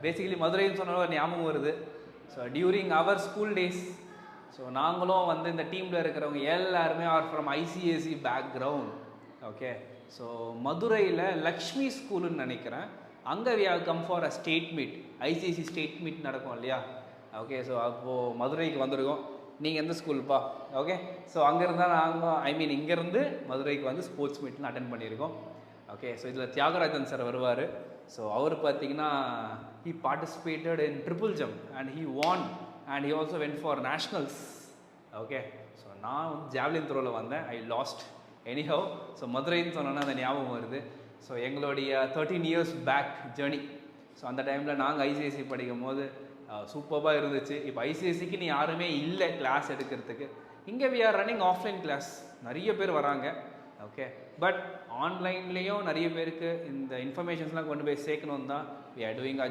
Basically மதுரைன்னு சொன்னாலும் ஞாபகம் வருது. ஸோ டியூரிங் அவர் ஸ்கூல் டேஸ், ஸோ நாங்களும் வந்து இந்த டீமில் இருக்கிறவங்க எல்லாருமே are from ICSE background. Okay, so மதுரையில் லக்ஷ்மி ஸ்கூலுன்னு நினைக்கிறேன், அங்கே we have come for a state meet, ICSE state meet நடக்கும் இல்லையா. ஓகே, ஸோ அப்போது மதுரைக்கு வந்திருக்கோம். நீங்கள் எந்த ஸ்கூல்ப்பா? ஓகே, ஸோ அங்கேருந்து தான் நாங்கள் இங்கேருந்து மதுரைக்கு வந்து ஸ்போர்ட்ஸ் மீட்னு அட்டென்ட் பண்ணியிருக்கோம். ஓகே, ஸோ இதில் தியாகராஜன் சார் வருவார். ஸோ அவர் பார்த்தீங்கன்னா he participated in triple jump and he van and he also went for nationals. Okay, so நான் வந்து ஜாவ்லின் த்ரோவில் வந்தேன், ஐ லாஸ்ட் எனிஹவ். ஸோ மதுரைன்னு சொன்னோன்னா அந்த ஞாபகம் வருது. ஸோ எங்களுடைய 13 இயர்ஸ் பேக் ஜேர்னி. ஸோ அந்த டைமில் நாங்கள் ஐசிஎஸ்சி படிக்கும் போது சூப்பராக இருந்துச்சு. இப்போ ஐசிஎஸ்சிக்கு யாருமே இல்லை கிளாஸ் எடுக்கிறதுக்கு. இங்கே we are running offline class, நிறைய பேர் வராங்க. ஓகே, பட் ஆன்லைன்லேயும் நிறைய பேருக்கு இந்த இன்ஃபர்மேஷன்ஸ்லாம் கொண்டு போய் சேர்க்கணும் தான் வி ஆர் டூயிங் அ